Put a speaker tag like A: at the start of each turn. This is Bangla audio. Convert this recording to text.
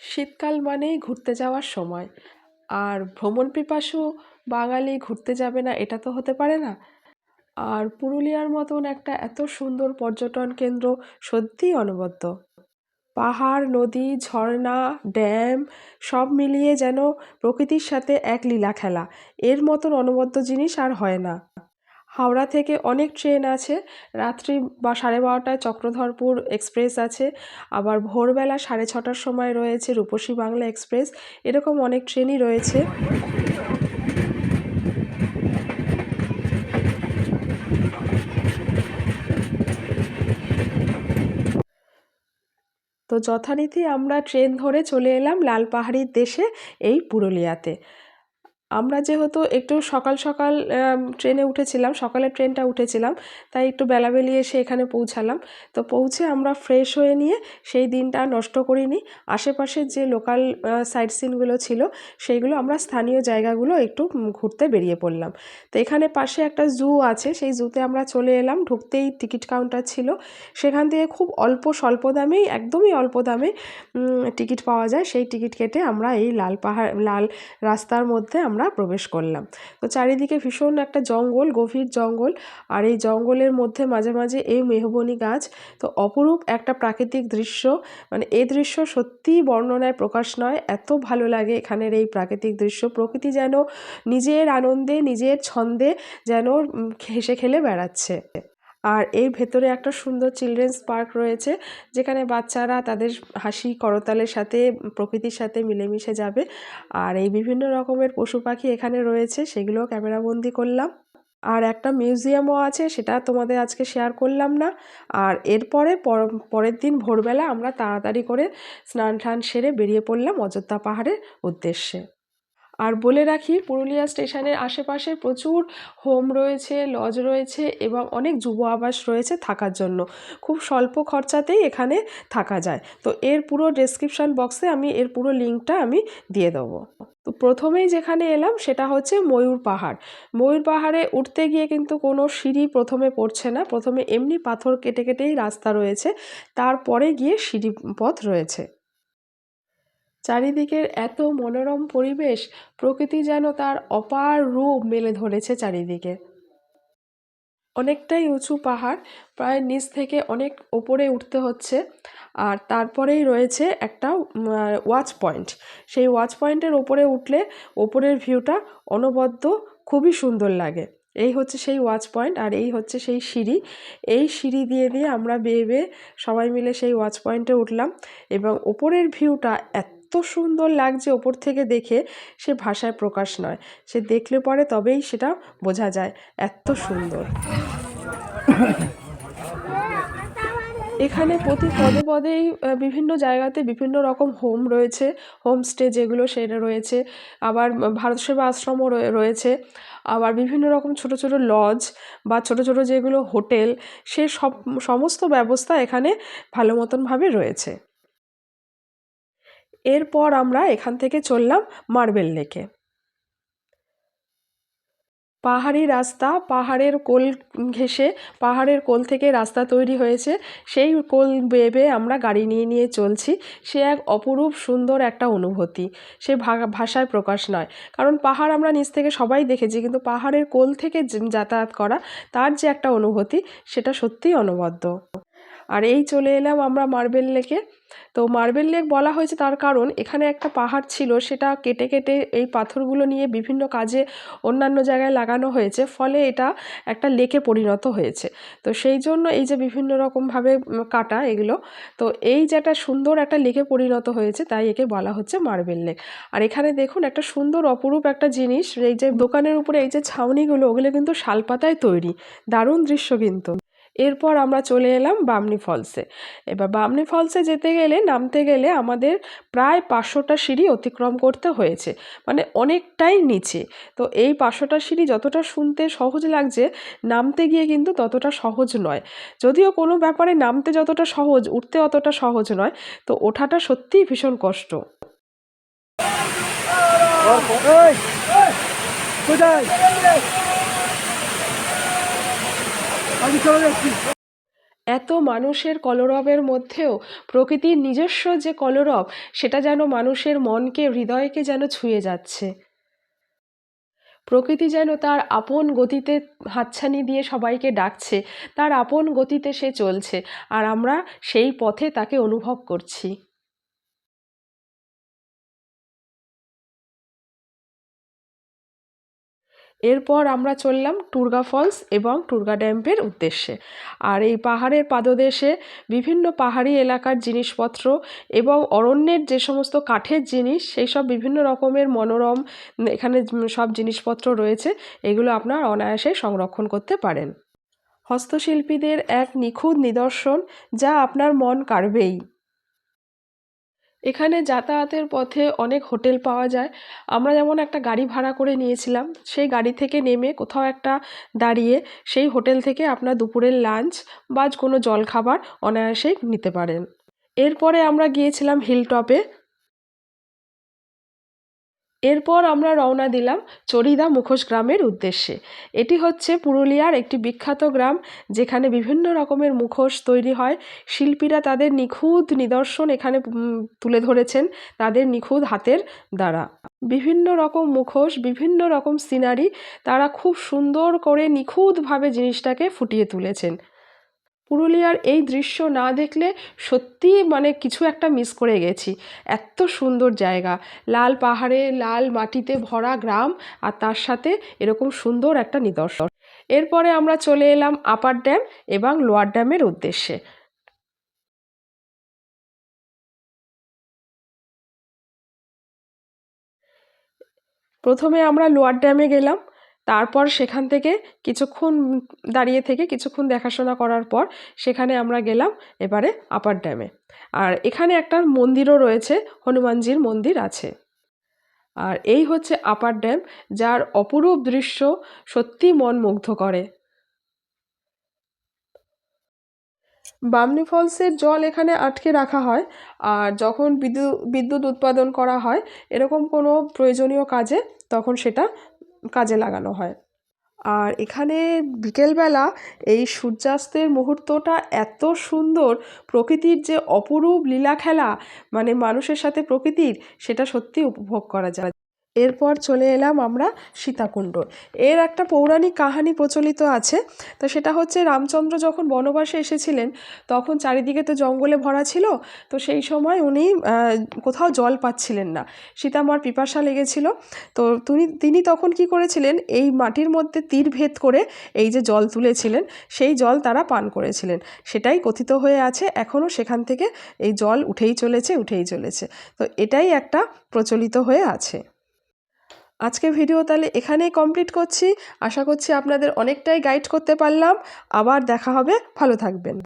A: শীতকাল মানেই ঘুরতে যাওয়ার সময়। আর ভ্রমণ পিপাসু বাঙালি ঘুরতে যাবে না এটা তো হতে পারে না। আর পুরুলিয়ার মতন একটা এত সুন্দর পর্যটন কেন্দ্র সত্যিই অনবদ্য। পাহাড়, নদী, ঝর্ণা, ড্যাম সব মিলিয়ে যেন প্রকৃতির সাথে এক লীলা খেলা। এর মতন অনবদ্য জিনিস আর হয় না। হাওড়া থেকে অনেক ট্রেন আছে। রাত্রি বা 12:30টায় চক্রধরপুর এক্সপ্রেস আছে। আবার ভোরবেলা 6:30টার সময় রয়েছে রূপসী বাংলা এক্সপ্রেস। এরকম অনেক ট্রেনই রয়েছে। তো যথারীতি আমরা ট্রেন ধরে চলে এলাম লালপাহাড়ির দেশে, এই পুরুলিয়াতে। আমরা যেহেতু একটু সকাল সকাল ট্রেনে উঠেছিলাম, সকালের ট্রেনটা উঠেছিলাম, তাই একটু বেলাবেলি এসে এখানে পৌঁছালাম। তো পৌঁছে আমরা ফ্রেশ হয়ে নিয়ে সেই দিনটা নষ্ট করিনি। আশেপাশের যে লোকাল সাইট সিনগুলো ছিল সেইগুলো আমরা স্থানীয় জায়গাগুলো একটু ঘুরতে বেরিয়ে পড়লাম। তো এখানে পাশে একটা জু আছে, সেই জুতে আমরা চলে এলাম। ঢুকতেই টিকিট কাউন্টার ছিল, সেখান থেকে খুব অল্প স্বল্প দামেই, একদমই অল্প দামে টিকিট পাওয়া যায়। সেই টিকিট কেটে আমরা এই লাল রাস্তার মধ্যে আমরা প্রবেশ করলাম। তো চারিদিকে ভীষণ একটা জঙ্গল, গভীর জঙ্গল। আর এই জঙ্গলের মধ্যে মাঝে মাঝে এই মেহগনি গাছ। তো অপরূপ একটা প্রাকৃতিক দৃশ্য, মানে এই দৃশ্য সত্যিই বর্ণনায় প্রকাশ নয়, এত ভালো লাগে এখানের এই প্রাকৃতিক দৃশ্য। প্রকৃতি যেন নিজের আনন্দে, নিজের ছন্দে যেন হেসে খেলে বেড়াচ্ছে। আর এই ভেতরে একটা সুন্দর চিলড্রেন্স পার্ক রয়েছে, যেখানে বাচ্চারা তাদের হাসি করতালের সাথে প্রকৃতির সাথে মিলেমিশে যাবে। আর এই বিভিন্ন রকমের পশু পাখি এখানে রয়েছে, সেগুলোও ক্যামেরাবন্দি করলাম। আর একটা মিউজিয়ামও আছে, সেটা তোমাদের আজকে শেয়ার করলাম না। আর এরপরে পরের দিন ভোরবেলা আমরা তাড়াতাড়ি করে স্নান টান সেরে বেরিয়ে পড়লাম অযোধ্যা পাহাড়ের উদ্দেশ্যে। আর বলে রাখি, পুরুলিয়া স্টেশনের আশেপাশে প্রচুর হোম রয়েছে, লজ রয়েছে এবং অনেক যুব আবাস রয়েছে থাকার জন্য। খুব স্বল্প খরচাতেই এখানে থাকা যায়। তো এর পুরো ডেসক্রিপশন বক্সে আমি এর পুরো লিঙ্কটা আমি দিয়ে দেবো। তো প্রথমেই যেখানে এলাম সেটা হচ্ছে ময়ূর পাহাড়। ময়ূর পাহাড়ে উঠতে গিয়ে কিন্তু কোনো সিঁড়ি প্রথমে পড়ছে না, প্রথমে এমনি পাথর কেটে কেটেই রাস্তা রয়েছে, তারপরে গিয়ে সিঁড়ি পথ রয়েছে। চারিদিকের এত মনোরম পরিবেশ, প্রকৃতি যেন তার অপার রূপ মেলে ধরেছে চারিদিকে। অনেকটাই উঁচু পাহাড়, প্রায় নিচ থেকে অনেক ওপরে উঠতে হচ্ছে। আর তারপরেই রয়েছে একটা ওয়াচ পয়েন্ট। সেই ওয়াচ পয়েন্টের ওপরে উঠলে ওপরের ভিউটা অনবদ্য, খুবই সুন্দর লাগে। এই হচ্ছে সেই ওয়াচ পয়েন্ট, আর এই হচ্ছে সেই সিঁড়ি। এই সিঁড়ি দিয়ে দিয়ে আমরা বেয়ে বেয়ে সবাই মিলে সেই ওয়াচ পয়েন্টে উঠলাম। এবং ওপরের ভিউটা এত সুন্দর লাগছে ওপর থেকে দেখে, সে ভাষায় প্রকাশ নয়। সে দেখলে পরে তবেই সেটা বোঝা যায়, এত সুন্দর। এখানে প্রতি পদে পদেই বিভিন্ন জায়গাতে বিভিন্ন রকম হোম রয়েছে, হোমস্টে যেগুলো সেটা রয়েছে। আবার ভারত সেবা আশ্রমও রয়েছে। আবার বিভিন্ন রকম ছোট ছোট লজ বা ছোট ছোট যেগুলো হোটেল, সে সমস্ত ব্যবস্থা এখানে ভালো মতনভাবে রয়েছে। এরপর আমরা এখান থেকে চললাম মার্বেল লেকে। পাহাড়ি রাস্তা, পাহাড়ের কোল ঘেঁষে, পাহাড়ের কোল থেকে রাস্তা তৈরি হয়েছে। সেই কোল বেয়ে বেয়ে আমরা গাড়ি নিয়ে নিয়ে চলছি। সে এক অপরূপ সুন্দর একটা অনুভূতি, সে ভাষায় প্রকাশ নয়। কারণ পাহাড় আমরা নিচ থেকে সবাই দেখেছি, কিন্তু পাহাড়ের কোল থেকে যাতায়াত করা, তার যে একটা অনুভূতি, সেটা সত্যিই অনবদ্য। আর এই চলে এলাম আমরা মার্বেল লেকে। তো মার্বেল লেক বলা হয়েছে তার কারণ এখানে একটা পাহাড় ছিল, সেটা কেটে কেটে এই পাথরগুলো নিয়ে বিভিন্ন কাজে অন্যান্য জায়গায় লাগানো হয়েছে, ফলে এটা একটা লেকে পরিণত হয়েছে। তো সেই জন্য এই যে বিভিন্ন রকমভাবে কাটা এগুলো, তো এই যে একটা সুন্দর একটা লেকে পরিণত হয়েছে, তাই একে বলা হচ্ছে মার্বেল লেক। আর এখানে দেখুন একটা সুন্দর অপরূপ একটা জিনিস, এই যে দোকানের উপরে এই যে ছাউনিগুলো, ওগুলো কিন্তু শালপাতায় তৈরি, দারুণ দৃশ্য কিন্তু। এরপর আমরা চলে এলাম বামনি ফলসে। এবার বামনি ফলসে যেতে গেলে, নামতে গেলে আমাদের প্রায় 500টা সিঁড়ি অতিক্রম করতে হয়েছে, মানে অনেকটাই নিচে। তো এই 500টা সিঁড়ি যতটা শুনতে সহজ লাগছে, নামতে গিয়ে কিন্তু ততটা সহজ নয়। যদিও কোনো ব্যাপারে নামতে যতটা সহজ, উঠতে অতটা সহজ নয়। তো ওঠাটা সত্যিই ভীষণ কষ্ট। এত মানুষের কলরবের মধ্যেও প্রকৃতির নিজস্ব যে কলরব, সেটা যেন মানুষের মনকে, হৃদয়কে যেন ছুঁয়ে যাচ্ছে। প্রকৃতি যেন তার আপন গতিতে হাতছানি দিয়ে সবাইকে ডাকছে, তার আপন গতিতে সে চলছে, আর আমরা সেই পথে তাকে অনুভব করছি। এরপর আমরা চললাম টুরগা ফলস এবং টুরগা ড্যামের উদ্দেশ্যে। আর এই পাহাড়ের পাদদেশে বিভিন্ন পাহাড়ি এলাকার জিনিসপত্র এবং অরণ্যের যে সমস্ত কাঠের জিনিস, সেই সব বিভিন্ন রকমের মনোরম এখানে সব জিনিসপত্র রয়েছে, এগুলো আপনার অনায়াসে সংরক্ষণ করতে পারেন। হস্তশিল্পীদের এক নিখুঁত নিদর্শন, যা আপনার মন কাড়বেই। এখানে যাতায়াতের পথে অনেক হোটেল পাওয়া যায়। আমরা যেমন একটা গাড়ি ভাড়া করে নিয়েছিলাম, সেই গাড়ি থেকে নেমে কোথাও একটা দাঁড়িয়ে সেই হোটেল থেকে আপনার দুপুরের লাঞ্চ বা কোনো জলখাবার অনায়াসেই নিতে পারেন। এরপরে আমরা গিয়েছিলাম হিলটপে। এরপর আমরা রওনা দিলাম চড়িদা মুখোশ গ্রামের উদ্দেশ্যে। এটি হচ্ছে পুরুলিয়ার একটি বিখ্যাত গ্রাম, যেখানে বিভিন্ন রকমের মুখোশ তৈরি হয়। শিল্পীরা তাদের নিখুঁত নিদর্শন এখানে তুলে ধরেছেন তাদের নিখুঁত হাতের দ্বারা। বিভিন্ন রকম মুখোশ, বিভিন্ন রকম সিনারি, তারা খুব সুন্দর করে নিখুঁতভাবে জিনিসটাকে ফুটিয়ে তুলেছেন। পুরুলিয়ার এই দৃশ্য না দেখলে সত্যিই মানে কিছু একটা মিস করে গেছি। এত সুন্দর জায়গা, লাল পাহাড়ে লাল মাটিতে ভরা গ্রাম, আর তার সাথে এরকম সুন্দর একটা নিদর্শন। এরপরে আমরা চলে এলাম আপার ড্যাম এবং লোয়ার ড্যামের উদ্দেশ্যে। প্রথমে আমরা লোয়ার ড্যামে গেলাম, তারপর সেখান থেকে কিছুক্ষণ দাঁড়িয়ে থেকে কিছুক্ষণ দেখাশোনা করার পর সেখানে আমরা গেলাম এবারে আপার ড্যামে। আর এখানে একটা মন্দিরও রয়েছে, হনুমানজির মন্দির আছে। আর এই হচ্ছে আপার ড্যাম, যার অপরূপ দৃশ্য সত্যি মন মুগ্ধ করে। বামনি ফলসের জল এখানে আটকে রাখা হয়, আর যখন বিদ্যুৎ উৎপাদন করা হয় এরকম কোনো প্রয়োজনীয় কাজে, তখন সেটা কাজে লাগানো হয়। আর এখানে বিকেলবেলা এই সূর্যাস্তের মুহূর্তটা এত সুন্দর, প্রকৃতির যে অপরূপ লীলা খেলা, মানে মানুষের সাথে প্রকৃতির, সেটা সত্যি উপভোগ করা যায়। এরপর চলে এলাম আমরা সীতাকুণ্ড। এর একটা পৌরাণিক কাহিনী প্রচলিত আছে। তো সেটা হচ্ছে, রামচন্দ্র যখন বনবাসে এসেছিলেন, তখন চারিদিকে তো জঙ্গলে ভরা ছিল। তো সেই সময় উনি কোথাও জল পাচ্ছিলেন না, সীতামার পিপাসা লেগেছিল। তো তিনি তখন কি করেছিলেন, এই মাটির মধ্যে তীর ভেদ করে এই যে জল তুলেছিলেন, সেই জল তারা পান করেছিলেন। সেটাই কথিত হয়ে আছে, এখনও সেখান থেকে এই জল উঠেই চলেছে। তো এটাই একটা প্রচলিত হয়ে আছে। আজকে ভিডিও তাহলে এখানেই কমপ্লিট করছি। আশা করছি আপনাদের অনেকটাই গাইড করতে পারলাম। আবার দেখা হবে, ভালো থাকবেন।